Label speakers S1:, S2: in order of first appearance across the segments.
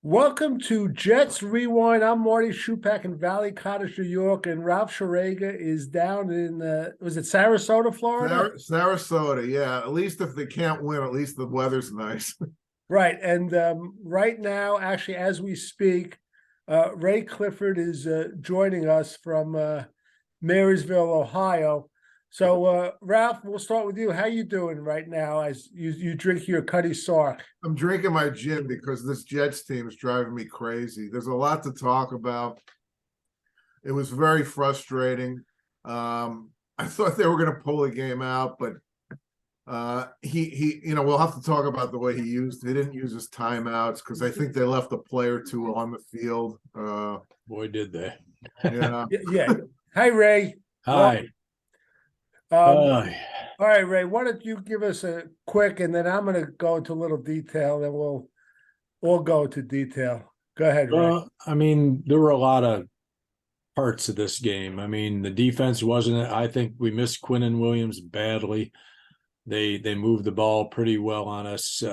S1: Welcome to Jets Rewind. I'm Marty Schupak in Valley Cottage, New York, and Ralph Sharega is down in was it Sarasota, Florida?
S2: Sarasota, yeah. At least if they can't win, at least the weather's nice.
S1: Right. And right now, actually, as we speak, Ray Clifford is joining us from Marysville, Ohio. So, Ralph, we'll start with you. How you doing right now as you drink your Cuddy Sark?
S2: I'm drinking my gin because this Jets team is driving me crazy. There's a lot to talk about. It was very frustrating. I thought they were going to pull the game out, but we'll have to talk about the way he didn't use his timeouts because I think they left a play or two on the field.
S3: Boy, did they.
S2: Yeah.
S1: Yeah. Hi, Ray.
S3: Hi.
S1: All right, Ray, why don't you give us a quick, and then I'm going to go into a little detail, and we'll all go into detail. Go ahead, Ray.
S3: There were a lot of parts of this game. The defense wasn't it. I think we missed Quinnen Williams badly. They moved the ball pretty well on us,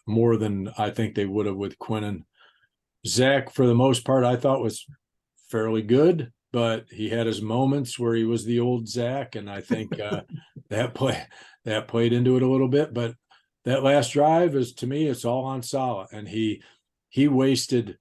S3: more than I think they would have with Quinnen. Zack, for the most part, I thought was fairly good, but he had his moments where he was the old Zack, and I think that played into it a little bit. But that last drive is, to me, it's all on Saleh, and he wasted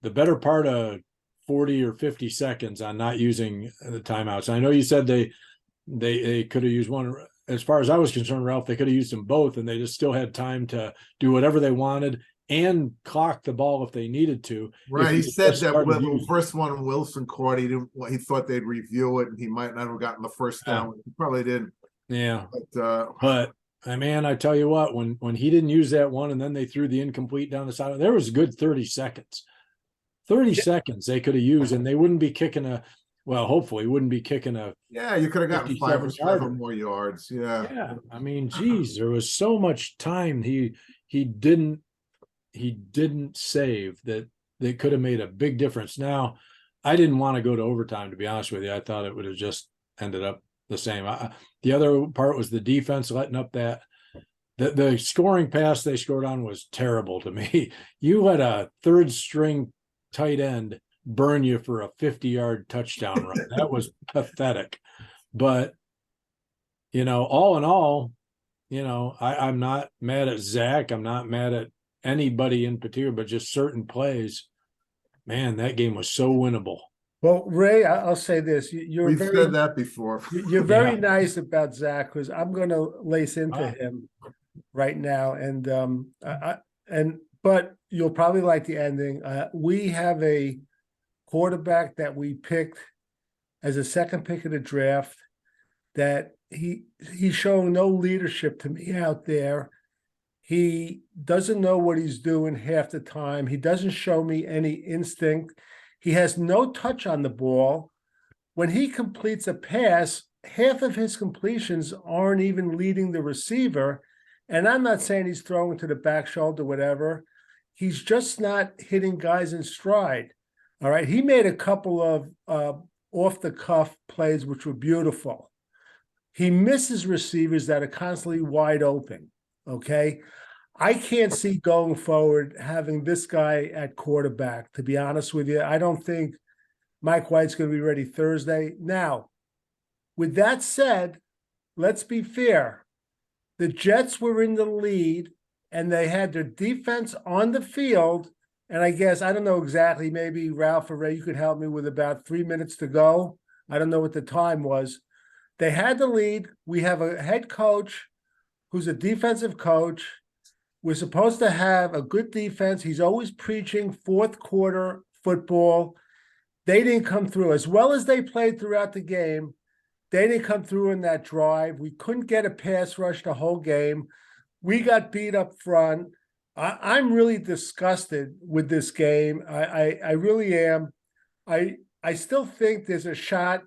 S3: the better part of 40 or 50 seconds on not using the timeouts. I know you said they could have used one. As far as I was concerned, Ralph, they could have used them both, and they just still had time to do whatever they wanted and clock the ball if they needed to.
S2: Right. He said that the first one Wilson caught, he thought they'd review it and he might not have gotten the first down. He probably didn't.
S3: Yeah. But man, I tell you what, when he didn't use that one and then they threw the incomplete down the side, there was a good 30 seconds. 30 seconds they could have used, and they wouldn't be kicking hopefully wouldn't be kicking a.
S2: Yeah, you could have gotten 5 or 7 more yards. Yeah.
S3: Geez, there was so much time he didn't save that could have made a big difference. Now, I didn't want to go to overtime, to be honest with you. I thought it would have just ended up the same. The other part was the defense letting up that. The scoring pass they scored on was terrible to me. You let a third string tight end burn you for a 50-yard touchdown run. That was pathetic. But, all in all, I'm not mad at Zack. I'm not mad at anybody in particular, but just certain plays. Man, that game was so winnable.
S1: Well, Ray, I'll say this:
S2: We've said that before.
S1: You're very nice about Zack, because I'm going to lace into him right now, but you'll probably like the ending. We have a quarterback that we picked as a second pick of the draft that he's showing no leadership to me out there. He doesn't know what he's doing half the time. He doesn't show me any instinct. He has no touch on the ball. When he completes a pass, half of his completions aren't even leading the receiver. And I'm not saying he's throwing to the back shoulder, whatever. He's just not hitting guys in stride. All right. He made a couple of off-the-cuff plays, which were beautiful. He misses receivers that are constantly wide open. Okay. I can't see going forward having this guy at quarterback, to be honest with you. I don't think Mike White's going to be ready Thursday. Now, with that said, let's be fair. The Jets were in the lead and they had their defense on the field. And I guess, I don't know exactly, maybe Ralph or Ray, you could help me with about 3 minutes to go. I don't know what the time was. They had the lead. We have a head coach who's a defensive coach. We're supposed to have a good defense. He's always preaching fourth quarter football. They didn't come through. As well as they played throughout the game, they didn't come through in that drive. We couldn't get a pass rush the whole game. We got beat up front. I'm really disgusted with this game. I really am. I still think there's a shot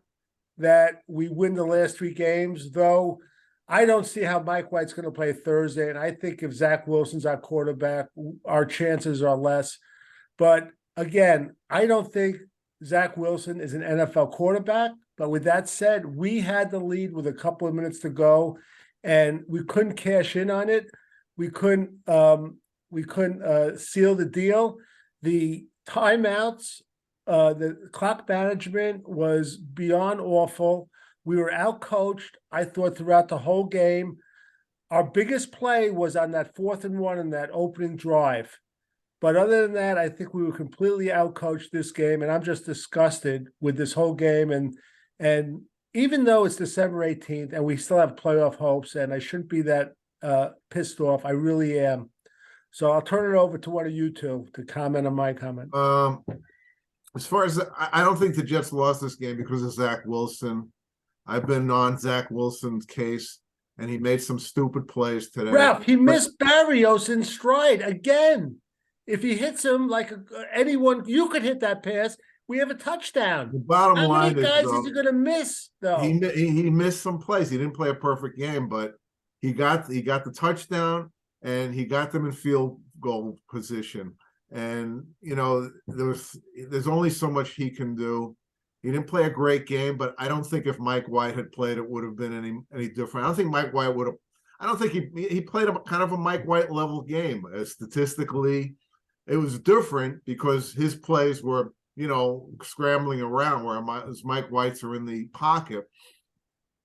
S1: that we win the last 3 games, though I don't see how Mike White's going to play Thursday. And I think if Zack Wilson's our quarterback, our chances are less. But again, I don't think Zack Wilson is an NFL quarterback. But with that said, we had the lead with a couple of minutes to go, and we couldn't cash in on it. We couldn't seal the deal. The timeouts, the clock management was beyond awful. We were outcoached, I thought, throughout the whole game. Our biggest play was on that 4th and 1 in that opening drive. But other than that, I think we were completely outcoached this game, and I'm just disgusted with this whole game. And even though it's December 18th and we still have playoff hopes, and I shouldn't be that pissed off, I really am. So I'll turn it over to one of you two to comment on my comment.
S2: As far as I don't think the Jets lost this game because of Zack Wilson. I've been on Zack Wilson's case, and he made some stupid plays today.
S1: Ralph, he missed Barrios in stride again. If he hits him like anyone, you could hit that pass. We have a touchdown.
S2: The bottom
S1: How
S2: line
S1: many guys
S2: is
S1: he going to miss, though?
S2: he missed some plays. He didn't play a perfect game, but he got the touchdown, and he got them in field goal position. And there's only so much he can do. He didn't play a great game, but I don't think if Mike White had played, it would have been any different. I don't think Mike White would have. I don't think he played a kind of a Mike White level game. Statistically, it was different because his plays were scrambling around, whereas Mike White's are in the pocket.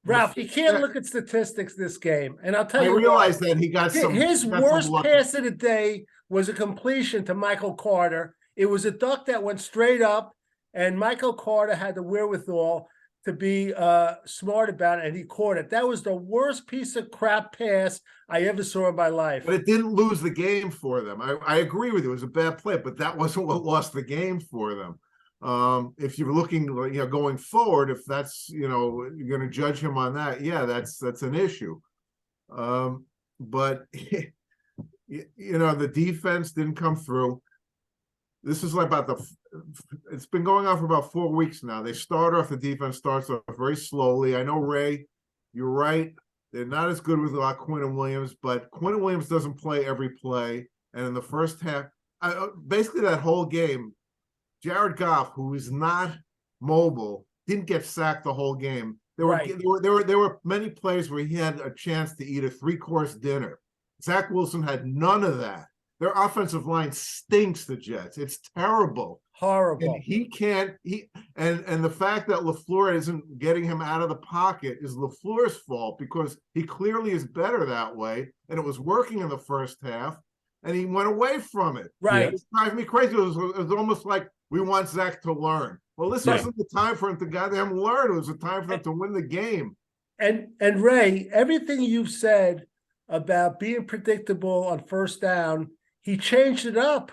S1: Ralph, you can't look at statistics this game, and I'll tell you.
S2: I realized that he got some.
S1: His worst pass of the day was a completion to Michael Carter. It was a duck that went straight up, and Michael Carter had the wherewithal to be smart about it, and he caught it. That was the worst piece of crap pass I ever saw in my life.
S2: But it didn't lose the game for them. I agree with you. It was a bad play, but that wasn't what lost the game for them. If you're looking, going forward, if that's, you're going to judge him on that, yeah, that's an issue. But the defense didn't come through. This is like it's been going on for about 4 weeks now. The defense starts off very slowly. I know, Ray, you're right. They're not as good with Quinn Williams, but Quinn Williams doesn't play every play. And in the first half, basically that whole game, Jared Goff, who is not mobile, didn't get sacked the whole game. There were many plays where he had a chance to eat a 3-course dinner. Zack Wilson had none of that. Their offensive line stinks, the Jets. It's terrible.
S1: Horrible.
S2: And and the fact that LaFleur isn't getting him out of the pocket is LaFleur's fault, because he clearly is better that way, and it was working in the first half, and he went away from it.
S1: Right.
S2: It drives me crazy. It was almost like we want Zach to learn. Well, this wasn't the time for him to goddamn learn. It was the time for him to win the game.
S1: And Ray, everything you've said about being predictable on first down, he changed it up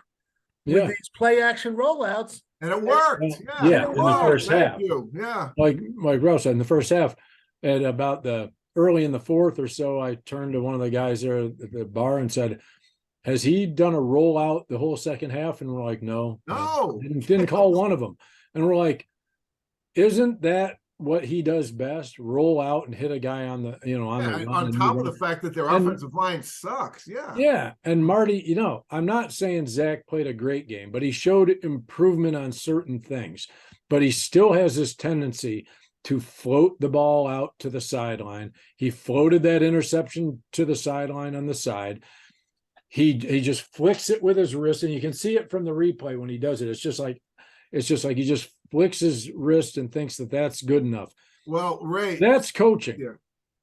S1: with these play action rollouts.
S2: And it worked.
S3: In the first half.
S2: Yeah.
S3: Like Ralph said, in the first half, at about the early in the fourth or so, I turned to one of the guys there at the bar and said, has he done a rollout the whole second half? And we're like, no. Didn't call one of them. And we're like, isn't that what he does best? Roll out and hit a guy on the,
S2: on top of the fact that their offensive line sucks. Yeah.
S3: Yeah. And Marty, I'm not saying Zach played a great game, but he showed improvement on certain things. But he still has this tendency to float the ball out to the sideline. He floated that interception to the sideline on the side. He just flicks it with his wrist, and you can see it from the replay when he does it. It's just like he just flicks his wrist and thinks that that's good enough.
S2: Well, Ray,
S3: that's coaching.
S2: Yeah.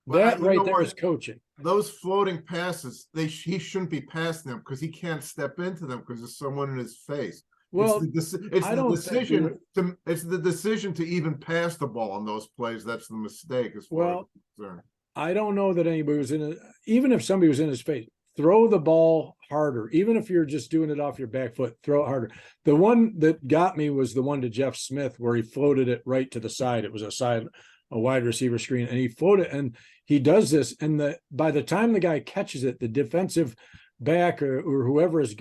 S2: Well,
S3: that right there is coaching.
S2: Those floating passes, he shouldn't be passing them because he can't step into them because there's someone in his face.
S3: Well,
S2: it's the decision to even pass the ball on those plays. That's the mistake as far as I'm concerned.
S3: I don't know that anybody was even if somebody was in his face, throw the ball harder. Even if you're just doing it off your back foot, throw it harder. The one that got me was the one to Jeff Smith where he floated it right to the side. It was a wide receiver screen, and he floated, and he does this. And by the time the guy catches it, the defensive back or whoever is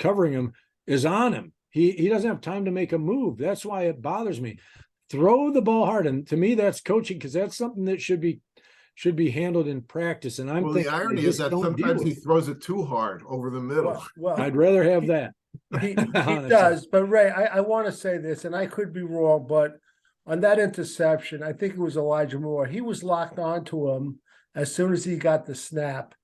S3: covering him is on him. He doesn't have time to make a move. That's why it bothers me. Throw the ball hard, and to me, that's coaching, because that's something that should be handled in practice. And
S2: the irony is that sometimes he throws it too hard over the middle.
S1: Well,
S3: I'd rather have that.
S1: He does. But Ray, I want to say this, and I could be wrong, but on that interception, I think it was Elijah Moore. He was locked onto him as soon as he got the snap.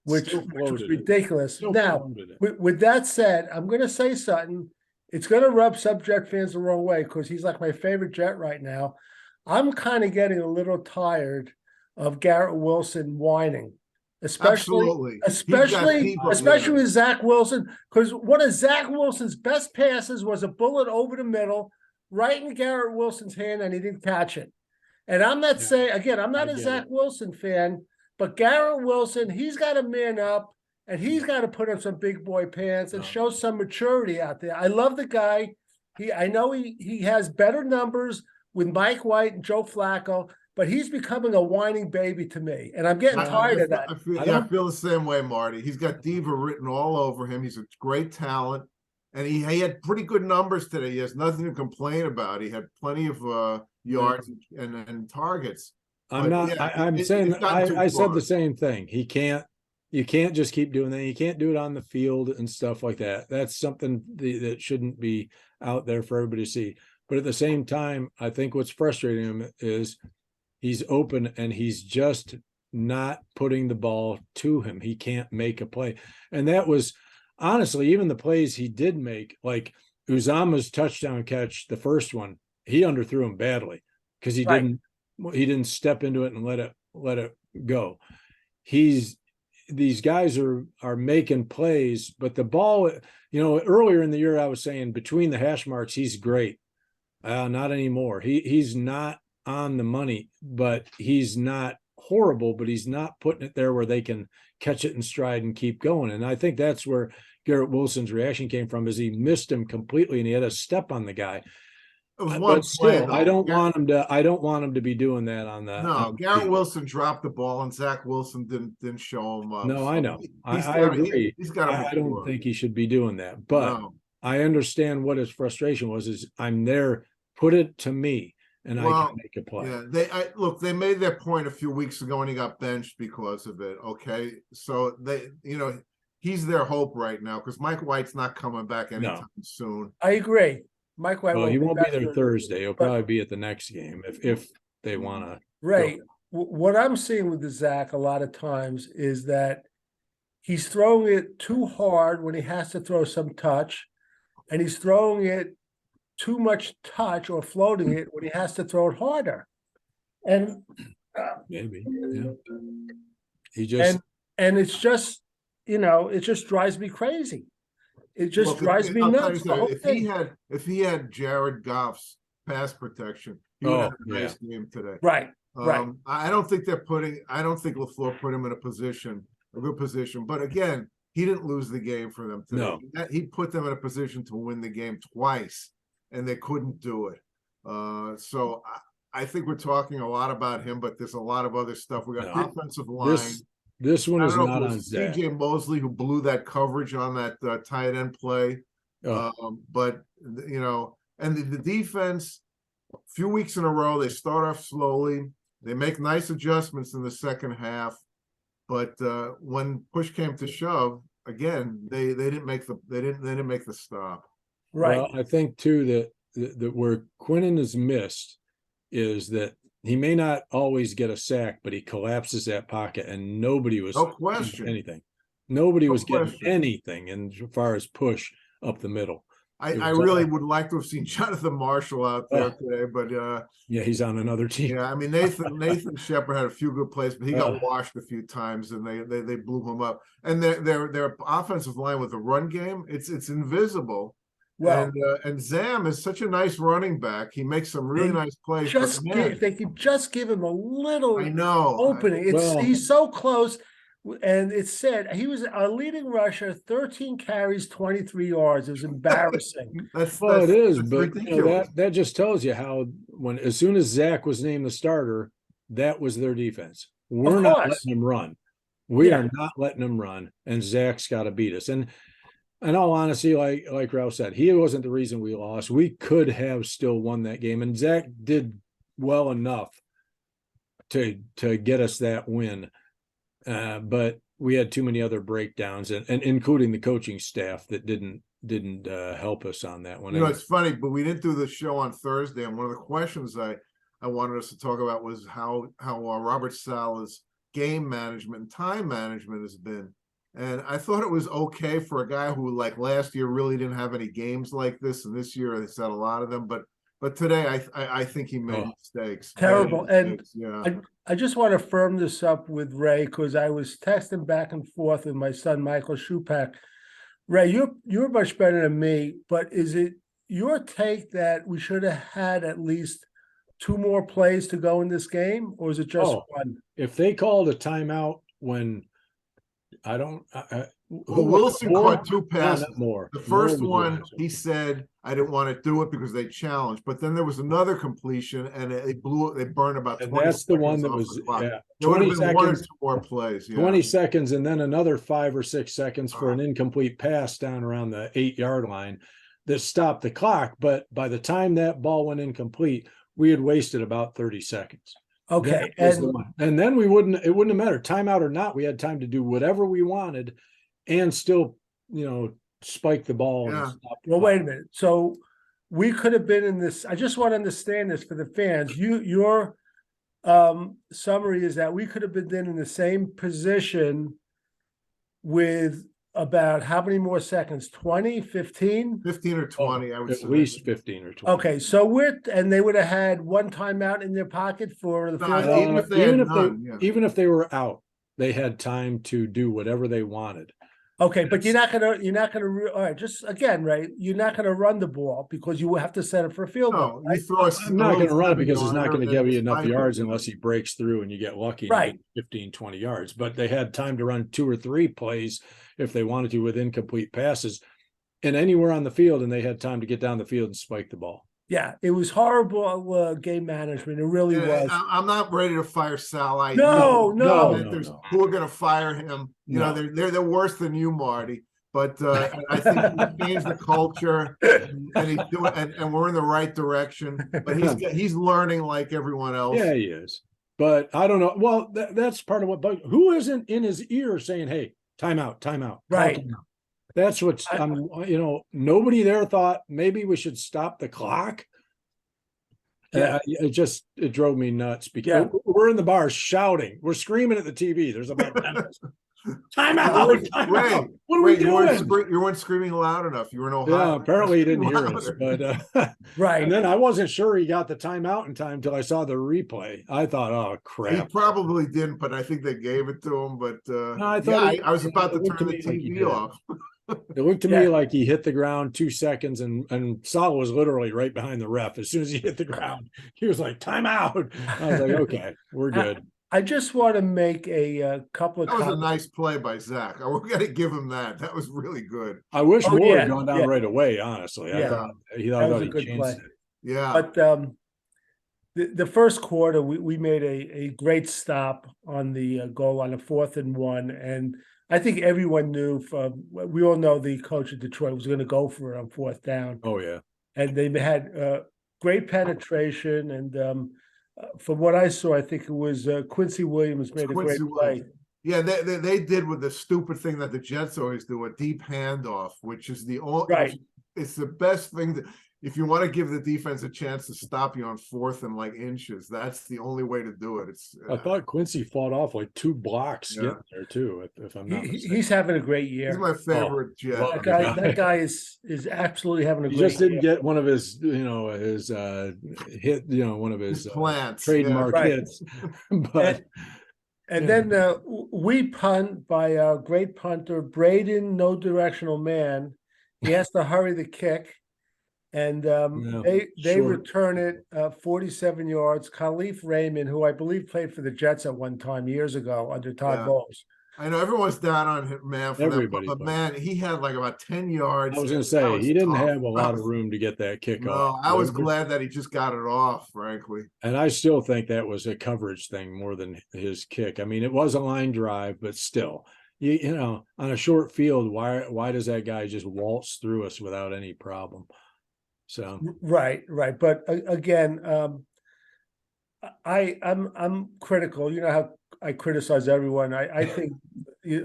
S1: which
S3: Still
S1: was
S3: floated it.
S1: ridiculous.
S3: Still
S1: Now,
S3: floated it.
S1: with that said, I'm going to say something. It's going to rub some Jet fans the wrong way because he's like my favorite Jet right now. I'm kind of getting a little tired of Garrett Wilson whining, especially
S2: Absolutely. He's got people,
S1: especially with Zack Wilson, because one of Zack Wilson's best passes was a bullet over the middle, right in Garrett Wilson's hand, and he didn't catch it. And I'm not
S3: Yeah,
S1: saying, again, I'm not
S3: I
S1: a
S3: get
S1: Zack
S3: it.
S1: Wilson fan, but Garrett Wilson, he's got to man up and he's got to put on some big boy pants and
S3: No.
S1: show some maturity out there. I love the guy. I know he has better numbers with Mike White and Joe Flacco, but he's becoming a whining baby to me. And I'm getting tired of that.
S2: I feel the same way, Marty. He's got diva written all over him. He's a great talent. And he had pretty good numbers today. He has nothing to complain about. He had plenty of yards and targets.
S3: I'm not.
S2: Yeah,
S3: I'm saying. I said the same thing. You can't just keep doing that. You can't do it on the field and stuff like that. That's something that shouldn't be out there for everybody to see. But at the same time, I think what's frustrating him is he's open and he's just not putting the ball to him. He can't make a play, and that was. Honestly, even the plays he did make, like Uzama's touchdown catch, the first one, he underthrew him badly because he didn't step into it and let it go. These guys are making plays, but the ball, earlier in the year I was saying between the hash marks, he's great. Not anymore. He's not on the money, but he's not horrible, but he's not putting it there where they can catch it in stride and keep going. And I think that's where Garrett Wilson's reaction came from, is he missed him completely and he had a step on the guy. But still, I don't want him to be doing that on the.
S2: No, Garrett Wilson dropped the ball and Zack Wilson didn't show him up.
S3: No, I know. I agree.
S2: He's got.
S3: I don't think he should be doing that, but I understand what his frustration was. Is I'm there, put it to me, and I can make a play.
S2: Yeah, they made their point a few weeks ago and he got benched because of it. Okay, so he's their hope right now because Mike White's not coming back anytime soon.
S1: I agree. Mike White.
S3: Well, he won't be there Thursday. He'll probably be at the next game if they want to.
S1: Right. What I'm seeing with the Zach a lot of times is that he's throwing it too hard when he has to throw some touch, and he's throwing it too much touch or floating it when he has to throw it harder. And
S3: maybe, yeah. He just
S1: and it's just it just drives me crazy. It just drives me nuts.
S2: If he had Jared Goff's pass protection, he would have a nice game today.
S1: Right. Right.
S2: I don't think LaFleur put him in a good position. But again, he didn't lose the game for them today.
S3: No.
S2: He put them in a position to win the game twice, and they couldn't do it. So I think we're talking a lot about him, but there's a lot of other stuff. We got offensive line.
S3: This one is not on Zach.
S2: CJ Mosley, who blew that coverage on that tight end play. But and the defense, a few weeks in a row, they start off slowly. They make nice adjustments in the second half, but when push came to shove, again, they didn't make the stop.
S1: Right.
S3: Well, I think too that where Quinnen is missed is that he may not always get a sack, but he collapses that pocket, and nobody was
S2: question
S3: anything. Nobody was getting anything as far as push up the middle.
S2: I really would like to have seen Jonathan Marshall out there today, but
S3: yeah, he's on another team.
S2: Yeah, I mean Nathan Shepard had a few good plays, but he got washed a few times, and they blew him up. And their offensive line with the run game, it's invisible. Well, and Zam is such a nice running back. He makes some really nice plays.
S1: They could just give him a little opening. He's so close. And it said he was a leading rusher, 13 carries, 23 yards. It was embarrassing.
S3: It is, but that just tells you how as soon as Zach was named the starter, that was their defense. We're not letting him run. We are not letting him run, and Zach's got to beat us. And in all honesty, like Ralph said, he wasn't the reason we lost. We could have still won that game, and Zach did well enough to get us that win. But we had too many other breakdowns, and including the coaching staff that didn't help us on that one.
S2: It's funny, but we didn't do the show on Thursday, and one of the questions I wanted us to talk about was how Robert Saleh's game management and time management has been. And I thought it was okay for a guy who, like, last year really didn't have any games like this, and this year they said a lot of them. But today I think he made mistakes.
S1: Terrible. And
S2: yeah.
S1: I just want to firm this up with Ray, because I was texting back and forth with my son Michael Schupak. Ray, you're much better than me, but is it your take that we should have had at least 2 more plays to go in this game, or is it just one?
S3: If they called a timeout when I don't,
S2: Well, Wilson caught 2 passes.
S3: More.
S2: The first one, he said, I didn't want to do it because they challenged. But then there was another completion, and they blew it. They burned about 20
S3: and that's the one that was,
S2: there would have been 1 or 2 more plays. Yeah.
S3: 20 seconds, and then another 5 or 6 seconds for an incomplete pass down around the 8-yard line that stopped the clock. But by the time that ball went incomplete, we had wasted about 30 seconds.
S1: Okay.
S3: And then it wouldn't have mattered, timeout or not. We had time to do whatever we wanted and still, spike the ball.
S2: Yeah.
S3: And stop the
S1: Well,
S3: clock.
S1: wait a minute. So we could have been in this. I just want to understand this for the fans. Your summary is that we could have been in the same position with about how many more seconds? 20, 15?
S2: 15 or 20, I would say.
S3: At least 15 or 20.
S1: Okay, so and they would have had 1 timeout in their pocket for the
S2: No,
S1: field.
S2: even if they had none, yeah.
S3: Even if they were out, they had time to do whatever they wanted.
S1: Okay, but you're not gonna all right, just again, right? You're not gonna run the ball because you have to set it for a field goal.
S2: No, you throw
S3: I'm not going to run it because it's not going to give you enough
S2: spike
S3: yards
S2: it.
S3: unless he breaks through and you get lucky, and
S1: Right.
S3: you get 15, 20 yards. But they had time to run 2 or 3 plays if they wanted to with incomplete passes and anywhere on the field, and they had time to get down the field and spike the ball.
S1: Yeah, it was horrible game management. It really was.
S2: I'm not ready to fire Sal.
S1: No.
S2: There's who are going to fire him. You know, they're worse than you, Marty. But I think he changed the culture, and he's doing, and we're in the right direction. But he's learning like everyone else.
S3: Yeah, he is. But I don't know. Well, that's part of what. But who isn't in his ear saying, "Hey, timeout, timeout"?
S1: Right.
S3: Timeout. That's what's. Nobody there thought maybe we should stop the clock.
S1: Yeah.
S3: It drove me nuts because we're in the bar shouting, we're screaming at the TV. There's about 10 of us. Time out!
S2: Ray,
S3: what are we doing?
S2: You weren't screaming loud enough. You were in Ohio.
S3: Yeah, apparently he didn't hear us. But
S1: right.
S3: And then I wasn't sure he got the timeout in time until I saw the replay. I thought, oh crap.
S2: He probably didn't, but I think they gave it to him. But
S3: no, I thought
S2: I was about to turn the TV off.
S3: It looked to me like he hit the ground 2 seconds, and Sal was literally right behind the ref. As soon as he hit the ground, he was like, "Time out." I was like, "Okay, we're good."
S1: I just want to make a couple of.
S2: That was a nice play by Zach. We're going to give him that. That was really good.
S3: I wish Moore had gone down right away. Honestly, I thought he
S1: good
S3: changed
S1: play.
S3: it.
S2: Yeah,
S1: but the first quarter we made a great stop on the goal on a 4th and 1, and I think everyone knew. We all know the coach of Detroit was going to go for it on 4th down.
S3: Oh yeah,
S1: and they had great penetration, and from what I saw, I think it was Quincy Williams made a great play.
S2: Yeah, they did with the stupid thing that the Jets always do, a deep handoff, which is the only
S1: right.
S2: It's the best thing that, if you want to give the defense a chance to stop you on 4th and like inches, that's the only way to do it.
S3: I thought Quincy fought off like 2 blocks getting there too. If I'm not mistaken.
S1: He's having a great year.
S2: He's my favorite Jet.
S1: That guy is absolutely having a great year.
S3: He just didn't get one of his, his hit, one of his
S2: plants,
S3: trademark hits. But
S1: and then we punt by our great punter, Braden, no directional man. He has to hurry the kick. And they return it 47 yards. Khalif Raymond, who I believe played for the Jets at one time years ago under Todd Bowles.
S2: I know everyone's down on him, man. For
S3: everybody,
S2: but man, he had like about 10 yards.
S3: I was going to say he didn't have a lot of room to get that kick off.
S2: I was glad that he just got it off, frankly.
S3: And I still think that was a coverage thing more than his kick. I mean, it was a line drive, but still, you know, on a short field, why does that guy just waltz through us without any problem? So
S1: right. But again, I'm critical. You know how I criticize everyone. I think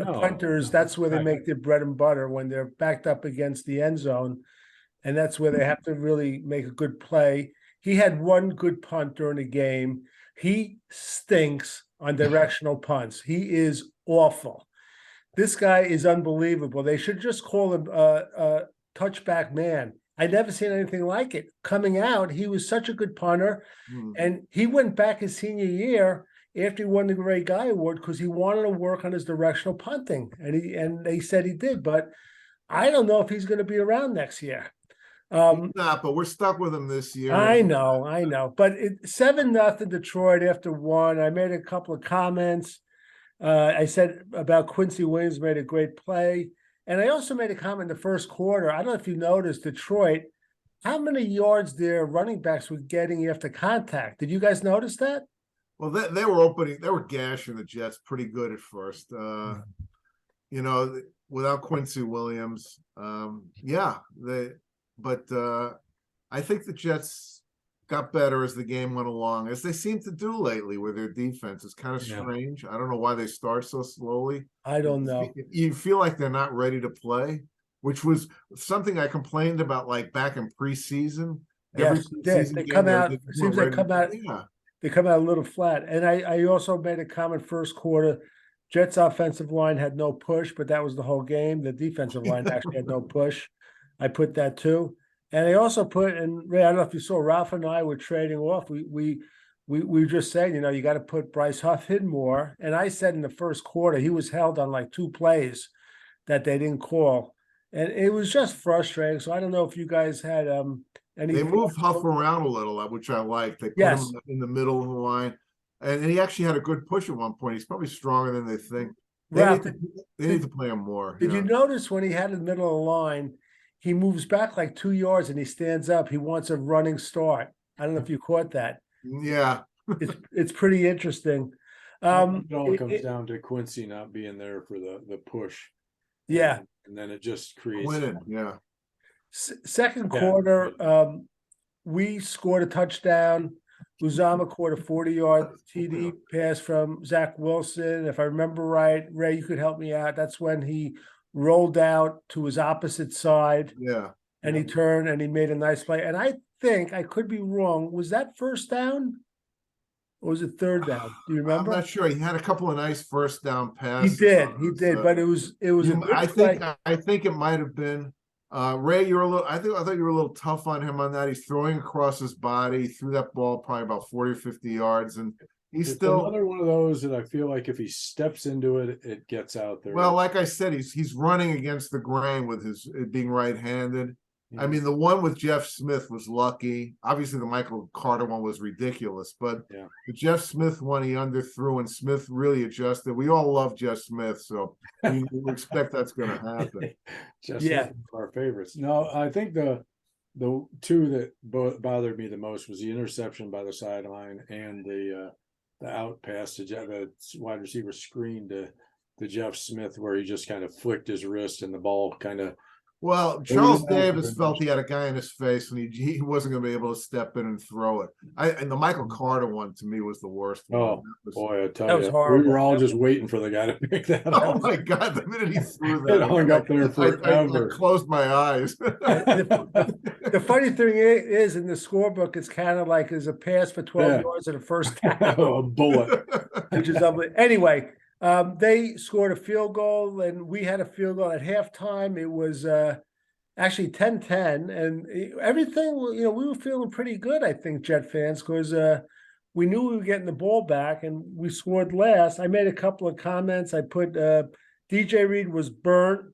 S1: punters, that's where they make their bread and butter, when they're backed up against the end zone, and that's where they have to really make a good play. He had one good punt during the game. He stinks on directional punts. He is awful. This guy is unbelievable. They should just call him a touchback man. I'd never seen anything like it. Coming out, he was such a good punter, and he went back his senior year after he won the Great Guy Award because he wanted to work on his directional punting, and they said he did. But I don't know if he's going to be around next year.
S2: He's not, but we're stuck with him this year.
S1: I know. But 7-0 Detroit after one. I made a couple of comments. I said about Quincy Williams made a great play. And I also made a comment in the first quarter. I don't know if you noticed Detroit, how many yards their running backs were getting after contact. Did you guys notice that?
S2: Well, they were gashing the Jets pretty good at first. You know, without Quincy Williams. But I think the Jets got better as the game went along, as they seem to do lately with their defense. It's kind of strange. I don't know why they start so slowly.
S1: I don't know.
S2: You feel like they're not ready to play, which was something I complained about like back in preseason.
S1: Yes, they come out. It seems they come out.
S2: Yeah.
S1: They come out a little flat. And I also made a comment first quarter. Jets offensive line had no push, but that was the whole game. The defensive line actually had no push. I put that too. And I also put, and Ray, I don't know if you saw, Ralph and I were trading off. We were just saying, you know, you got to put Bryce Huff in more. And I said in the first quarter, he was held on like 2 plays that they didn't call. And it was just frustrating. So I don't know if you guys had any.
S2: They moved Huff around a little, which I liked. They put him in the middle of the line. And he actually had a good push at one point. He's probably stronger than they think. They need to play him more.
S1: Did you notice when he had in the middle of the line, he moves back like 2 yards and he stands up. He wants a running start. I don't know if you caught that.
S2: Yeah.
S1: It's pretty interesting.
S3: It all comes down to Quincy not being there for the push.
S1: Yeah.
S3: And then it just creates.
S2: Winning, yeah.
S1: Second quarter, we scored a touchdown. Uzama caught a 40-yard TD pass from Zack Wilson. If I remember right, Ray, you could help me out. That's when he rolled out to his opposite side.
S2: Yeah.
S1: And he turned and he made a nice play. And I think, I could be wrong, was that first down? Or was it third down? Do you remember?
S2: I'm not sure. He had a couple of nice first down passes.
S1: He did, but it was
S2: I think it might have been Ray, I thought you were a little tough on him on that. He's throwing across his body. He threw that ball probably about 40 or 50 yards, and he's still
S3: another one of those that I feel like if he steps into it, it gets out there.
S2: Well, like I said, he's running against the grain with his being right-handed. I mean, the one with Jeff Smith was lucky. Obviously, the Michael Carter one was ridiculous, but the Jeff Smith one he underthrew, and Smith really adjusted. We all love Jeff Smith, so we expect that's going to happen.
S3: Jeff Smith, our favorites. No, I think the two that bothered me the most was the interception by the sideline and the out pass to the wide receiver screen to Jeff Smith, where he just kind of flicked his wrist and the ball kind of.
S2: Well, Charles Davis felt he had a guy in his face and he wasn't going to be able to step in and throw it. And the Michael Carter one to me was the worst one.
S3: Oh, boy, I tell you, we were all just waiting for the guy to pick that up.
S2: Oh, my God, the minute he threw that.
S3: It hung up there forever.
S2: I closed my eyes.
S1: The funny thing is, in the scorebook, it's kind of like there's a pass for 12 yards and a first down.
S3: A bullet.
S1: Which is unbelievable. Anyway, they scored a field goal, and we had a field goal at halftime. It was actually 10-10, and everything, we were feeling pretty good, I think, Jet fans, because we knew we were getting the ball back, and we scored last. I made a couple of comments. I put DJ Reed was burnt,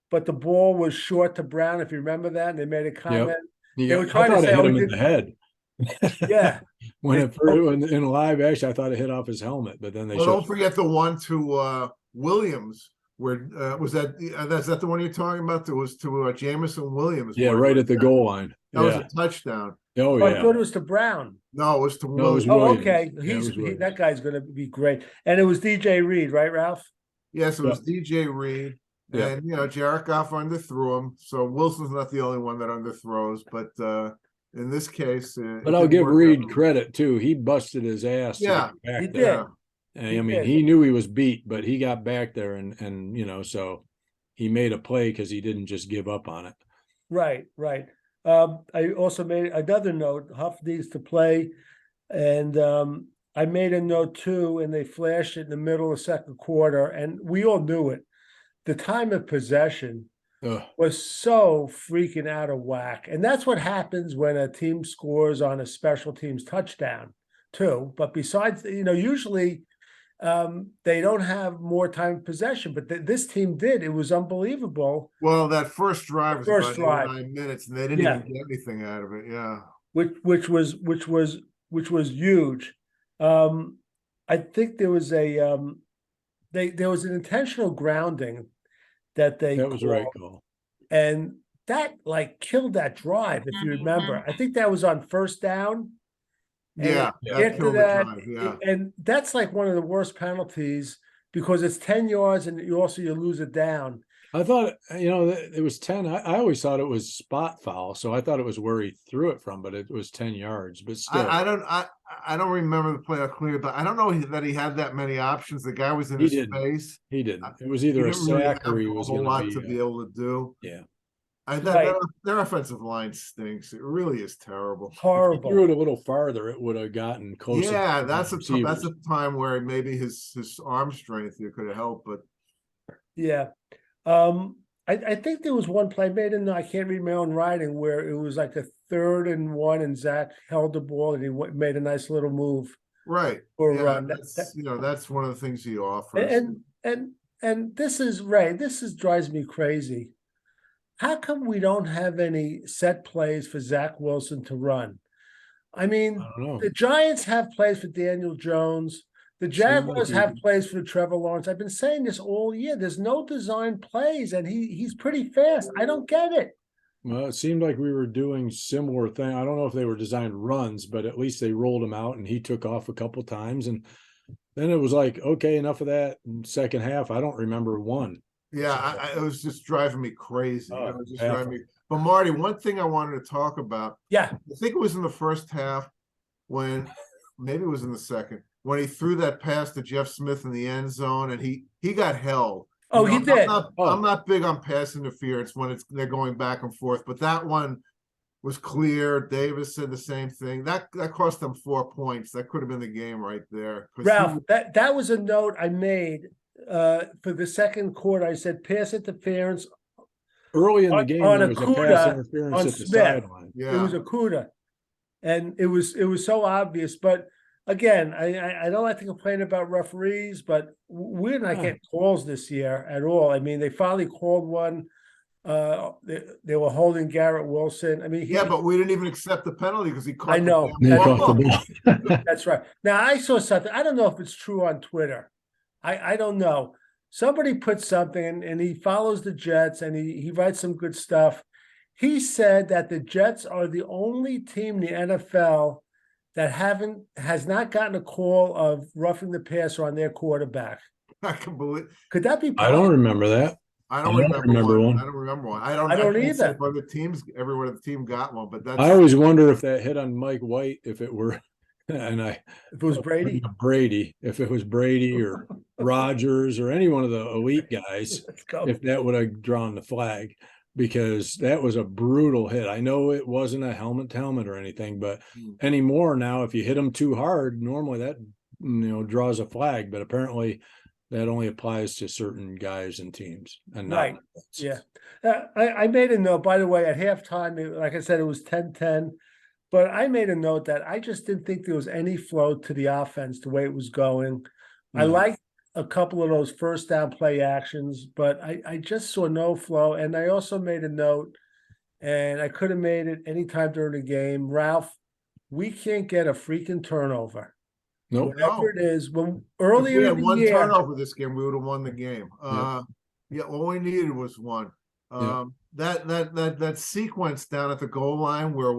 S1: but the ball was short to Brown, if you remember that, and they made a comment.
S3: Yep.
S1: They were trying to say,
S3: hit him in the head.
S1: Yeah.
S3: In live action, I thought it hit off his helmet, but then
S2: don't forget the one to Williams, where was that? That's the one you're talking about? That was to Jamison Williams.
S3: Yeah, right at the goal line.
S2: That was a touchdown.
S3: Oh, yeah.
S1: I thought it was to Brown.
S2: No, it was to
S3: Williams.
S1: Oh, okay. That guy's going to be great. And it was DJ Reed, right, Ralph?
S2: Yes, it was DJ Reed.
S3: Yeah.
S2: And, Jared Goff underthrew him. So Wilson's not the only one that underthrows, but in this case,
S3: but I'll give Reed credit too. He busted his ass.
S2: Yeah,
S1: he did.
S3: He knew he was beat, but he got back there and so he made a play because he didn't just give up on it.
S1: Right. I also made another note. Huff needs to play, and I made a note too, and they flashed it in the middle of the second quarter, and we all knew it. The time of possession
S3: Ugh.
S1: was so freaking out of whack. And that's what happens when a team scores on a special teams touchdown, too. But besides, usually they don't have more time of possession, but this team did. It was unbelievable.
S2: Well, that first drive was
S1: First
S2: about
S1: drive.
S2: 9 minutes, and they didn't
S1: Yeah.
S2: even get anything out of it. Yeah.
S1: Which was huge. I think there was there was an intentional grounding that they
S3: That was the right
S1: called,
S3: call.
S1: and that like killed that drive, if you remember. I think that was on first down. And
S2: Yeah, that
S1: after
S2: killed the
S1: that,
S2: drive, yeah.
S1: and that's like one of the worst penalties because it's 10 yards and you lose it down.
S3: I thought, it was 10. I always thought it was spot foul. So I thought it was where he threw it from, but it was 10 yards. But still,
S2: I don't remember the play clear, but I don't know that he had that many options. The guy was in
S3: He
S2: his
S3: didn't.
S2: face.
S3: he didn't. It was
S2: He
S3: either a
S2: didn't really
S3: sack
S2: have
S3: or he
S2: a
S3: was
S2: whole
S3: going
S2: lot
S3: to
S2: to be able to do.
S3: yeah.
S1: Right.
S2: Their offensive line stinks. It really is terrible.
S3: If he threw
S1: Horrible.
S3: it a little farther, it would have gotten closer.
S2: Yeah,
S3: to
S2: that's
S3: the
S2: a
S3: receivers.
S2: time where maybe his arm strength you could have helped, but
S1: Yeah. I think there was one play made in, I can't read my own writing, where it was like a 3rd and 1 and Zack held the ball and he made a nice little move
S2: right.
S1: for a
S2: Yeah,
S1: run.
S2: that's one of the things he offers.
S1: And this is Ray, drives me crazy. How come we don't have any set plays for Zack Wilson to run? I mean,
S3: I don't know.
S1: the Giants have plays for Daniel Jones. The Jaguars have plays for Trevor Lawrence. I've been saying this all year. There's no design plays, and he's pretty fast. I don't get it.
S3: Well, it seemed like we were doing similar thing. I don't know if they were designed runs, but at least they rolled him out and he took off a couple times. And then it was like, okay, enough of that. In second half, I don't remember one.
S2: Yeah, it was just driving me crazy.
S3: Oh,
S2: It was just
S3: yeah.
S2: driving me. But Marty, one thing I wanted to talk about,
S1: Yeah.
S2: I think it was in the first half when maybe it was in the second, when he threw that pass to Jeff Smith in the end zone and he got held.
S1: Oh, he did.
S2: I'm not big on pass interference when they're going back and forth, but that one was clear. Davis said the same thing. That cost them 4 points. That could have been the game right there.
S1: Ralph, that was a note I made for the second quarter. I said pass interference
S3: Early in the game,
S1: on
S3: there was a
S1: Akuda
S3: pass interference
S1: on
S3: at the
S1: Smith.
S3: sideline.
S2: Yeah.
S1: It was Akuda, and it was so obvious. But again, I don't like to complain about referees, but we're not getting calls this year at all. I mean, they finally called one. They were holding Garrett Wilson. I mean,
S2: but we didn't even accept the penalty because he caught
S1: I know.
S2: the
S3: They
S2: damn
S3: caught the
S2: ball.
S3: ball.
S1: That's right. Now I saw something. I don't know if it's true on Twitter. I don't know. Somebody put something and he follows the Jets and he writes some good stuff. He said that the Jets are the only team in the NFL that has not gotten a call of roughing the passer on their quarterback.
S2: I can believe.
S1: Could that be possible?
S3: I don't remember that.
S2: I don't remember one. I don't remember one. I don't
S1: either.
S2: say if other teams, everywhere the team got one, but that's.
S3: I always wonder if that hit on Mike White, if it were,
S1: if it was Brady,
S3: if it was Brady or Rodgers or any one of the elite guys,
S1: Let's go.
S3: if that would have drawn the flag, because that was a brutal hit. I know it wasn't a helmet to helmet or anything, but anymore now, if you hit them too hard, normally that draws a flag, but apparently that only applies to certain guys and teams and not
S1: right. Yeah. I made a note, by the way, at halftime, like I said, it was 10-10, but I made a note that I just didn't think there was any flow to the offense the way it was going. I liked a couple of those first down play actions, but I just saw no flow. And I also made a note, and I could have made it anytime during the game. Ralph, we can't get a freaking turnover.
S3: Nope.
S1: Whatever it is, when
S2: If
S1: earlier
S2: we
S1: in
S2: had
S1: the
S2: one
S1: year,
S2: turnover this game, we would have won the game. Yeah, all we needed was one. That sequence down at the goal line where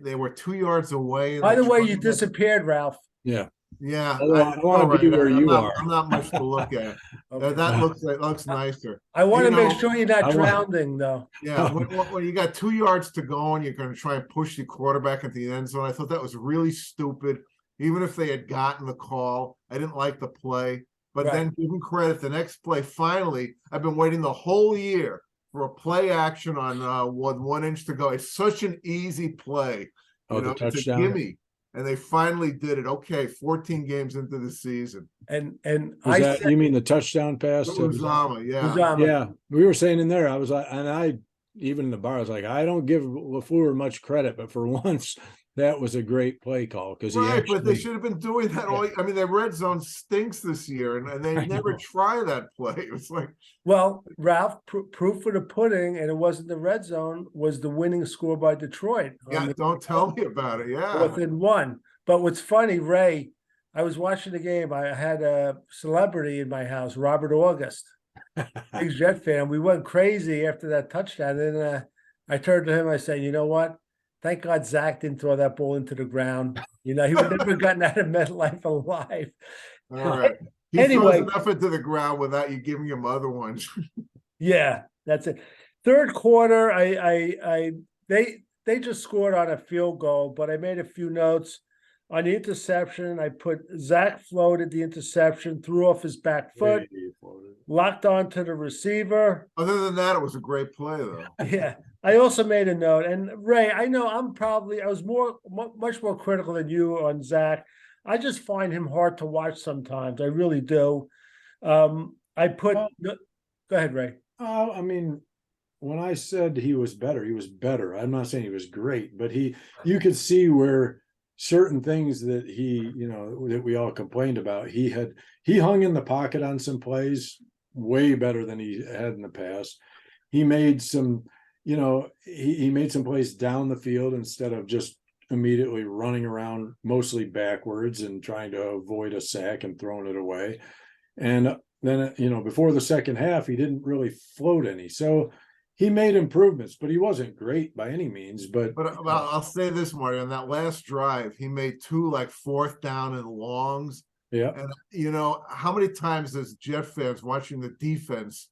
S2: they were 2 yards away.
S1: By the way, you disappeared, Ralph.
S3: Yeah.
S2: Yeah,
S3: I want to be where you are.
S2: I'm not much to look at.
S1: Okay.
S2: That looks nicer.
S1: I want to
S2: You
S1: make
S2: know,
S1: sure you're not drowning, though.
S2: Yeah, when you got 2 yards to go and you're going to try and push the quarterback into the end zone, I thought that was really stupid. Even if they had gotten the call, I didn't like the play. But then give them credit. The next play, finally, I've been waiting the whole year for a play action on 1 inch to go. It's such an easy play.
S3: Oh, the touchdown.
S2: It's a gimme. and they finally did it. Okay, 14 games into the season.
S1: And
S3: Was
S1: I
S3: that,
S1: said
S3: you mean the touchdown pass? to-
S2: Uzama, yeah.
S1: Uzama.
S3: Yeah, we were saying in there, I was like, and I, even in the bar, I was like, I don't give LaFleur much credit, but for once, that was a great play call because he
S2: Right, but they
S3: actually,
S2: should have been doing that all. I mean, their red zone stinks this year, and they
S3: I
S2: never
S3: know.
S2: try that play. It's like,
S1: Well, Ralph, proof of the pudding, and it wasn't the red zone, was the winning score by Detroit.
S2: yeah, don't tell me about it. Yeah,
S1: 4th-and-1. But what's funny, Ray, I was watching the game. I had a celebrity in my house, Robert August, big Jet fan. We went crazy after that touchdown. And then I turned to him. I said, "You know what? Thank God Zach didn't throw that ball into the ground. You know, he would never gotten out of MetLife alive."
S2: all right. He
S1: Anyway.
S2: throws enough into the ground without you giving him other ones.
S1: Yeah, that's it. Third quarter, they just scored on a field goal, but I made a few notes on the interception. I put Zach floated the interception, threw off his back foot, locked onto the receiver.
S2: Other than that, it was a great play, though.
S1: Yeah, I also made a note, and Ray, I know I was much more critical than you on Zach. I just find him hard to watch sometimes. I really do. I put. Go ahead, Ray.
S3: I mean, when I said he was better, he was better. I'm not saying he was great, but you could see where certain things that that we all complained about, he hung in the pocket on some plays way better than he had in the past. He made some, he made some plays down the field instead of just immediately running around mostly backwards and trying to avoid a sack and throwing it away. And then, before the second half, he didn't really float any. So he made improvements, but he wasn't great by any means. But
S2: I'll say this, Marty, on that last drive, he made 2 like 4th down and longs.
S3: Yeah.
S2: And how many times as Jet fans watching the defense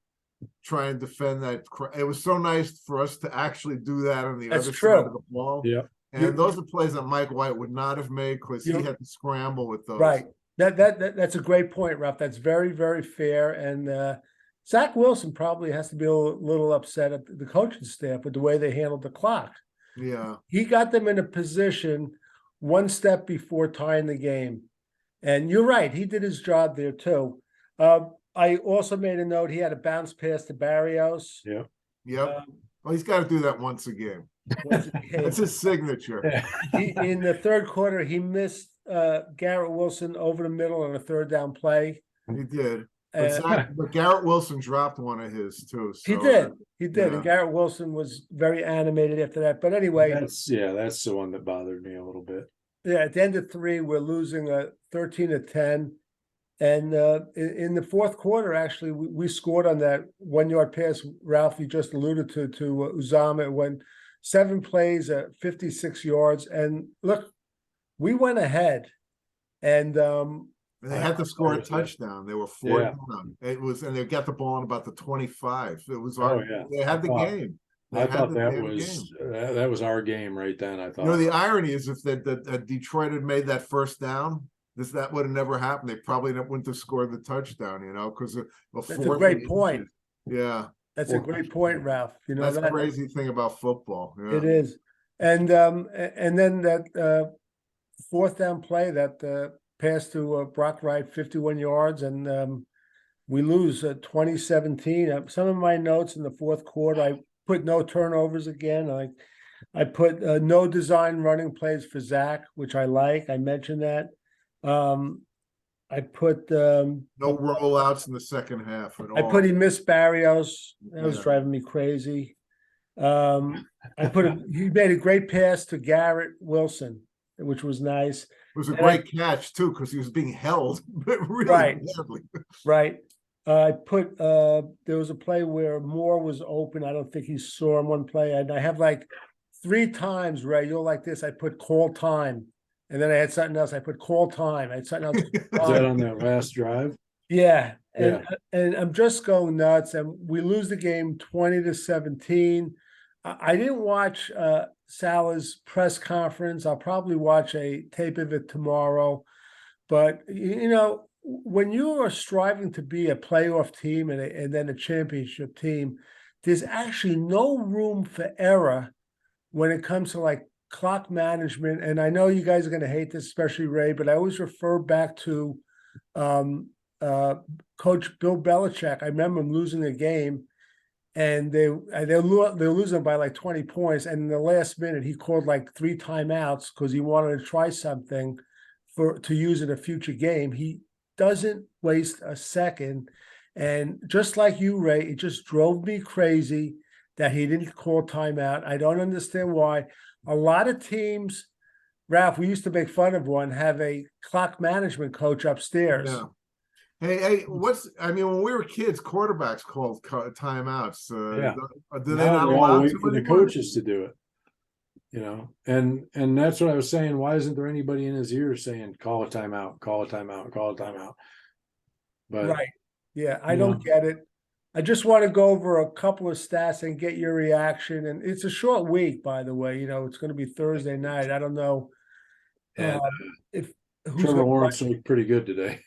S2: try and defend that? It was so nice for us to actually do that on the
S1: That's
S2: other
S1: true.
S2: side of the ball.
S3: Yeah.
S2: And those are plays that Mike White would not have made because he had to scramble with those.
S1: Right. That's a great point, Ralph. That's very, very fair. And Zack Wilson probably has to be a little upset at the coaching staff with the way they handled the clock.
S2: Yeah.
S1: He got them in a position one step before tying the game. And you're right, he did his job there too. I also made a note, he had a bounce pass to Barrios.
S3: Yeah.
S2: Yep. Well, he's got to do that once a game. That's his signature.
S1: In the third quarter, he missed Garrett Wilson over the middle on a 3rd down play.
S2: He did. But Garrett Wilson dropped one of his too. So,
S1: he did. Yeah. And Garrett Wilson was very animated after that. But anyway,
S3: that's the one that bothered me a little bit.
S1: Yeah, at the end of 3, we're losing 13-10. And in the fourth quarter, actually, we scored on that 1-yard pass, Ralph, you just alluded to Uzama. It went 7 plays at 56 yards. And look, we went ahead. And
S2: they had to score a touchdown. They were 4 down. And they got the ball on about the 25. It was they had the game.
S3: I thought that was our game right then. I thought.
S2: The irony is if that Detroit had made that 1st down, that would have never happened. They probably wouldn't have scored the touchdown, because
S1: that's a great point.
S2: Yeah,
S1: that's a great point, Ralph.
S2: That's the crazy thing about football. Yeah.
S1: It is, and then that 4th down play, that pass to Brock Wright, 51 yards, and we lose 2017. Some of my notes in the fourth quarter, I put no turnovers again. I put no design running plays for Zach, which I like. I mentioned that. I put
S2: no rollouts in the second half at all.
S1: I put he missed Barrios. That was driving me crazy. I put he made a great pass to Garrett Wilson, which was nice.
S2: It was a great catch too, because he was being held really badly.
S1: Right. I put there was a play where Moore was open. I don't think he saw him one play. And I have like 3 times, Ray, you're like this. I put call time. And then I had something else. I put call time. I had something else.
S3: Was that on that last drive?
S1: Yeah. And I'm just going nuts. And we lose the game 20-17. I didn't watch Salah's press conference. I'll probably watch a tape of it tomorrow. But, when you are striving to be a playoff team and then a championship team, there's actually no room for error when it comes to like clock management, and I know you guys are going to hate this, especially Ray, but I always refer back to Coach Bill Belichick. I remember him losing a game, and they're losing by like 20 points, and in the last minute he called like 3 timeouts because he wanted to try something to use in a future game. He doesn't waste a second, and just like you, Ray, it just drove me crazy that he didn't call timeout. I don't understand why. A lot of teams, Ralph, we used to make fun of one, have a clock management coach upstairs.
S2: Yeah. Hey, when we were kids, quarterbacks called timeouts.
S3: Yeah.
S2: Do they
S3: Now
S2: not
S3: they all
S2: allow
S3: wait
S2: to
S3: for the
S2: anymore?
S3: coaches to do it. You know, and that's what I was saying. Why isn't there anybody in his ear saying, call a timeout, call a timeout, call a timeout? But
S1: Right. Yeah, I
S3: you
S1: don't
S3: know.
S1: get it. I just want to go over a couple of stats and get your reaction. And it's a short week, by the way. It's going to be Thursday night. I don't know
S3: And
S1: if who's
S3: Trevor
S1: going to
S3: Lawrence looked pretty good today.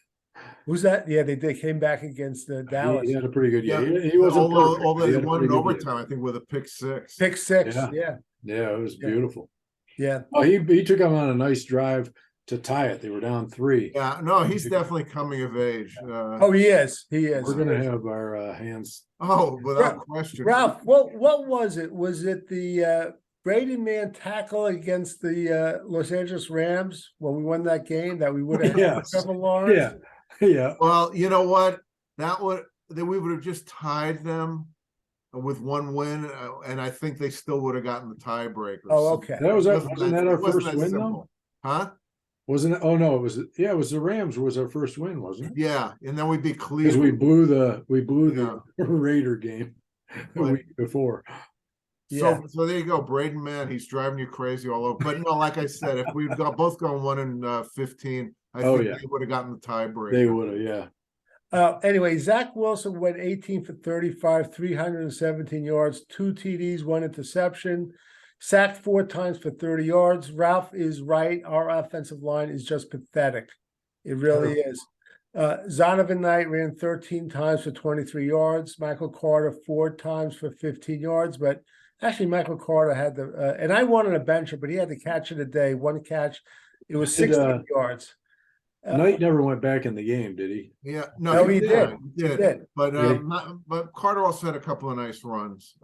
S1: Who's that? Yeah, they came back against the Dallas.
S3: He had a pretty good year.
S2: Yeah.
S3: He wasn't perfect,
S2: Although
S3: but he
S2: they
S3: had a
S2: won
S3: pretty
S2: in
S3: good year.
S2: overtime, I think, with a pick six.
S1: Pick six.
S3: Yeah.
S1: Yeah.
S3: Yeah, it was
S1: Yeah.
S3: beautiful.
S1: Yeah.
S3: Oh, he took him on a nice drive to tie it. They were down 3.
S2: Yeah, no, he's definitely coming of age.
S1: Oh, he is. He is.
S3: We're gonna have our hands.
S2: Without question.
S1: Ralph, what was it? Was it the Brady man tackle against the Los Angeles Rams when we won that game that we would have had
S3: Yes.
S1: Trevor Lawrence?
S3: Yeah.
S2: Well, you know what? We would have just tied them with 1 win, and I think they still would have gotten the tiebreaker.
S1: Oh, okay.
S3: That was
S2: It
S3: wasn't that our
S2: it wasn't
S3: first
S2: that
S3: win
S2: simple.
S3: though?
S2: Huh?
S3: Wasn't it? Oh no, it was the Rams was our first win, wasn't it?
S2: Yeah, and then we beat
S3: Because
S2: Cleveland.
S3: we blew the
S2: Yeah.
S3: Raider game the
S2: But-
S3: week before.
S1: Yeah.
S2: So there you go, Braden, man, he's driving you crazy all over. But no, like I said, if we'd both gone 1-15, I think
S3: Yeah.
S2: they would have gotten the tiebreaker.
S3: They would have, yeah.
S1: Anyway, Zack Wilson went 18 for 35, 317 yards, 2 TDs, 1 interception, sacked 4 times for 30 yards. Ralph is right. Our offensive line is just pathetic. It really is. Zonovan Knight ran 13 times for 23 yards. Michael Carter 4 times for 15 yards. But actually, Michael Carter had and I wanted to bench him, but he had the catch of the day. 1 catch. It was 16 yards.
S3: Knight never went back in the game, did he?
S2: Yeah,
S1: No, he did.
S2: He
S1: He did.
S2: But
S3: Really?
S2: but Carter also had a couple of nice runs.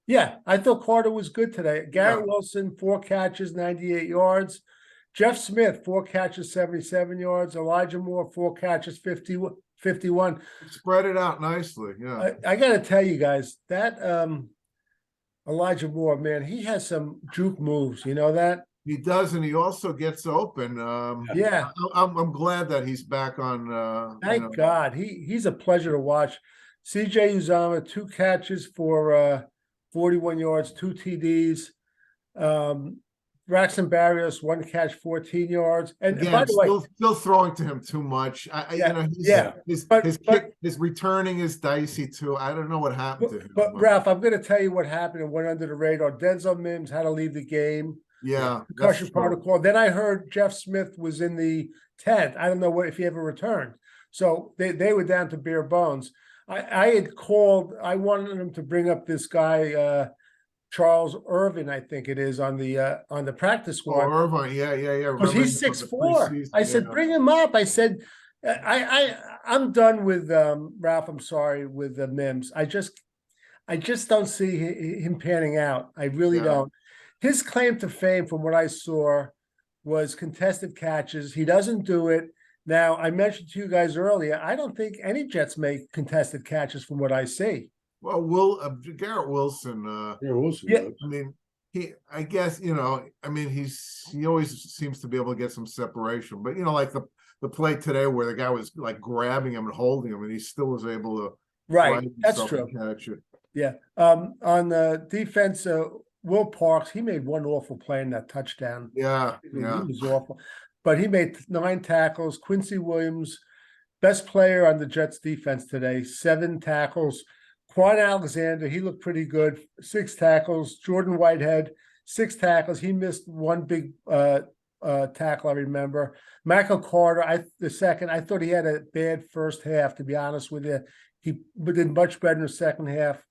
S1: Yeah, I thought Carter was good today. Garrett
S2: Yeah.
S1: Wilson, 4 catches, 98 yards. Jeff Smith, 4 catches, 77 yards. Elijah Moore, 4 catches, 51.
S2: Spread it out nicely. Yeah.
S1: I got to tell you guys, that Elijah Moore, man, he has some juke moves. You know that?
S2: He does, and he also gets open.
S1: Yeah.
S2: I'm glad that he's back on.
S1: Thank God. He's a pleasure to watch. CJ Uzama, 2 catches for 41 yards, 2 TDs. Braxton Barrios, 1 catch, 14 yards. And
S2: Again,
S1: by the way,
S2: still throwing to him too much. His returning is dicey too. I don't know what happened to him.
S1: But Ralph, I'm going to tell you what happened and went under the radar. Denzel Mims had to leave the game.
S2: Yeah,
S1: Concussion protocol. Then I heard Jeff Smith was in the tent. I don't know if he ever returned. So they were down to bare bones. I had called. I wanted him to bring up this guy, Charles Irvin, I think it is, on the practice squad.
S2: Oh, Irvine, yeah.
S1: Because he's 6'4". I said, bring him up. I said, I'm done with Ralph. I'm sorry, with Mims. I just don't see him panning out. I really don't. His claim to fame, from what I saw, was contested catches. He doesn't do it. Now, I mentioned to you guys earlier, I don't think any Jets make contested catches from what I see.
S2: Well, Garrett Wilson.
S3: Wilson.
S1: Yeah.
S2: I mean, I guess, he always seems to be able to get some separation. But, like the play today where the guy was like grabbing him and holding him, and he still was able to.
S1: Right. That's true.
S2: Catch it.
S1: Yeah. On the defense, Will Parks, he made one awful play in that touchdown.
S2: Yeah.
S1: He was awful. But he made 9 tackles. Quincy Williams, best player on the Jets defense today, 7 tackles. Quan Alexander, he looked pretty good, 6 tackles. Jordan Whitehead, 6 tackles. He missed 1 big tackle, I remember. Michael Carter, the second, I thought he had a bad first half, to be honest with you. He did much better in the second half.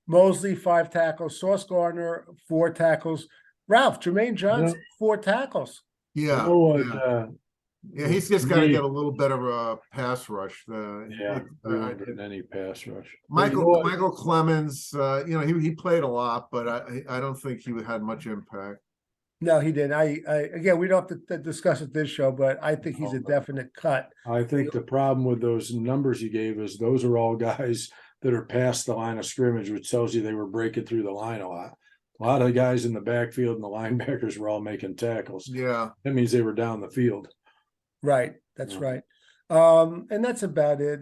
S1: Mosley, 5 tackles. Sauce Gardner, 4 tackles. Ralph, Jermaine Johnson,
S3: Yeah.
S1: 4 tackles.
S3: You
S2: Yeah,
S3: know what,
S2: yeah. Yeah, he's just got to
S3: me-
S2: get a little better pass rush.
S3: Yeah, we weren't getting any pass rush. But you know what?
S2: Michael Clemens, he played a lot, but I don't think he had much impact.
S1: No, he didn't. Again, we don't have to discuss it this show, but I think he's a definite cut.
S3: I think the problem with those numbers you gave is those are all guys that are past the line of scrimmage, which tells you they were breaking through the line a lot. A lot of the guys in the backfield and the linebackers were all making tackles.
S2: Yeah.
S3: That means they were down the field.
S1: Right. That's
S3: Yeah.
S1: right. And that's about it.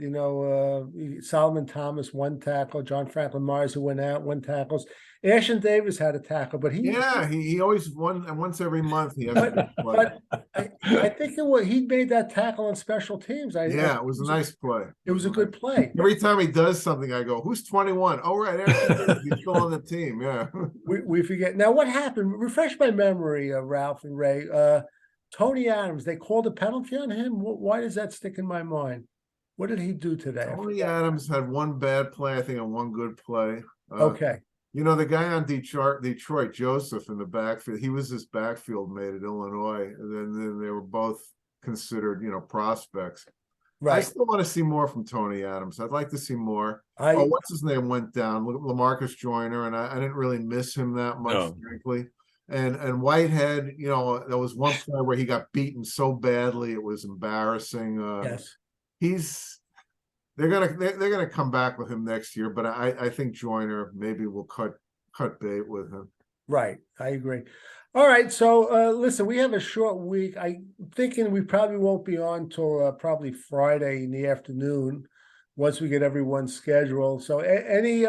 S1: Solomon Thomas, 1 tackle. John Franklin Myers, who went out, 1 tackles. Ashton Davis had a tackle, but
S2: he always won, and once every month he has to play.
S1: but I think he made that tackle on special teams.
S2: It was a nice play.
S1: It was a good play.
S2: Every time he does something, I go, "Who's 21?" Oh, right, Ashton Davis, he's still on the team. Yeah.
S1: We forget. Now, what happened? Refresh my memory, Ralph and Ray. Tony Adams, they called a penalty on him. Why does that stick in my mind? What did he do today?
S2: Tony Adams had 1 bad play, I think, and 1 good play.
S1: Okay.
S2: The guy on Detroit, Joseph, in the backfield, he was his backfield mate at Illinois, and then they were both considered, prospects.
S1: Right.
S2: I still want to see more from Tony Adams. I'd like to see more.
S1: I
S2: What's his name went down? Look at LaMarcus Joyner, and I didn't really miss him that much,
S3: No.
S2: frankly. And Whitehead, there was one play where he got beaten so badly it was embarrassing.
S1: yes.
S2: They're gonna come back with him next year, but I think Joyner maybe will cut bait with him.
S1: Right. I agree. All right. So listen, we have a short week. I'm thinking we probably won't be on till probably Friday in the afternoon once we get everyone's schedule. So any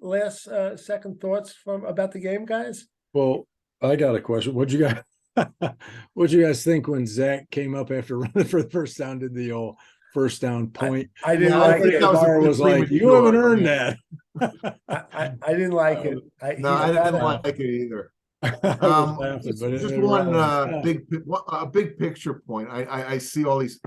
S1: last second thoughts about the game, guys?
S3: Well, I got a question. What'd you guys think when Zach came up after running for the first down, did the old first down point?
S1: I didn't
S2: I
S1: like
S2: think
S1: it.
S2: that was a bit
S3: Was like, you
S2: premature.
S3: haven't earned that.
S1: I didn't like it.
S2: I didn't like it either.
S3: I was laughing,
S2: Just
S3: but it
S2: one
S3: really-
S2: big picture point. I see all these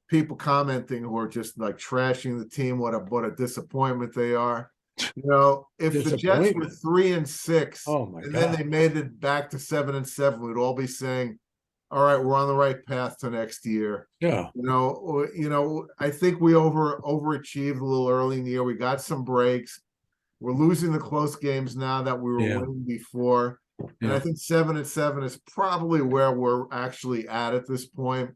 S2: people commenting who are just like trashing the team. What a disappointment they are. If the Jets were 3-6,
S3: oh my
S2: and
S3: God.
S2: then they made it back to 7-7, we'd all be saying, "All right, we're on the right path to next year."
S3: Yeah.
S2: I think we overachieved a little early in the year. We got some breaks. We're losing the close games now that we were winning before. And I think 7-7 is probably where we're actually at this point.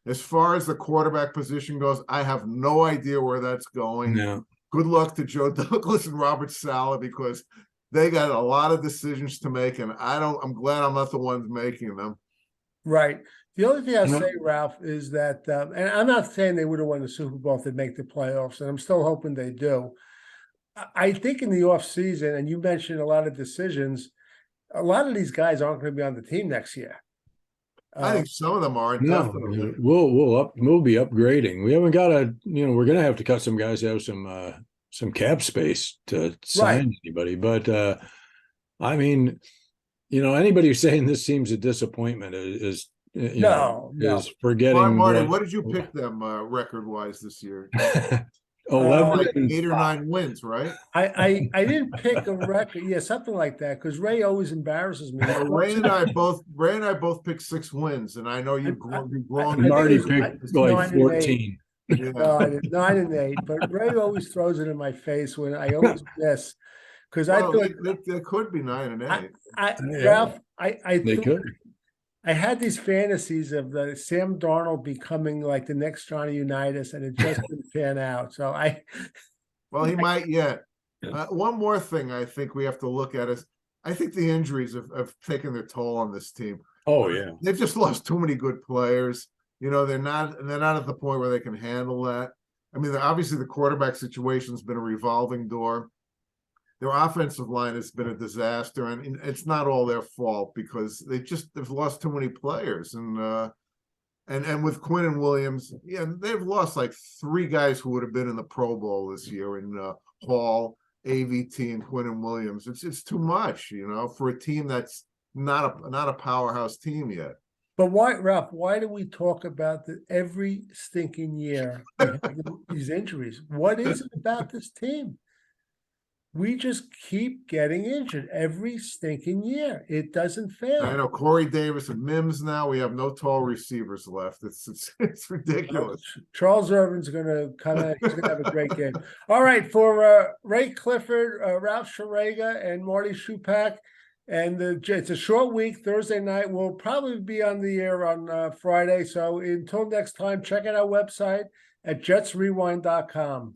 S2: As far as the quarterback position goes, I have no idea where that's going.
S3: Yeah.
S2: Good luck to Joe Douglas and Robert Saleh, because they got a lot of decisions to make, and I'm glad I'm not the one making them.
S1: Right. The only thing I'll say, Ralph, is that, and I'm not saying they would have won the Super Bowl if they make the playoffs, and I'm still hoping they do. I think in the offseason, and you mentioned a lot of decisions, a lot of these guys aren't going to be on the team next year.
S2: I think some of them are definitely.
S3: We'll be upgrading. We haven't got we're gonna have to cut some guys out some cap space to sign anybody. But I mean, anybody who's saying this team's a disappointment is forgetting.
S2: Marty, what did you pick them record wise this year?
S3: 11,
S2: like 8 or 9 wins, right?
S1: I didn't pick a record, something like that, because Ray always embarrasses me.
S2: Ray and I both picked 6 wins, and I know you've grown.
S3: Marty picked like 14.
S1: Yeah. No, I didn't, 9 and 8, but Ray always throws it in my face when I always miss. Because I thought
S2: they could be 9 and 8.
S1: Ralph,
S3: They could.
S1: I had these fantasies of Sam Darnold becoming like the next Johnny Unitas, and it just didn't pan out. So
S2: he might yet. One more thing I think we have to look at is I think the injuries have taken their toll on this team.
S3: Oh yeah,
S2: they've just lost too many good players. They're not at the point where they can handle that. I mean, obviously the quarterback situation's been a revolving door. Their offensive line has been a disaster, and it's not all their fault because they've lost too many players. And with Quinn and Williams, they've lost like 3 guys who would have been in the Pro Bowl this year in Hall, AVT, and Quinn and Williams. It's too much, for a team that's not a powerhouse team yet.
S1: But why, Ralph? Why do we talk about every stinking year these injuries? What is it about this team? we just keep getting injured every stinking year. It doesn't fail.
S2: I know Corey Davis and Mims now. We have no tall receivers left. It's ridiculous.
S1: Charles Irvin's going to come out. He's going to have a great game. All right, for Ray Clifford, Ralph Sharega, and Marty Schupak, and it's a short week. Thursday night. We'll probably be on the air on Friday. So until next time, check out our website at jetsrewind.com.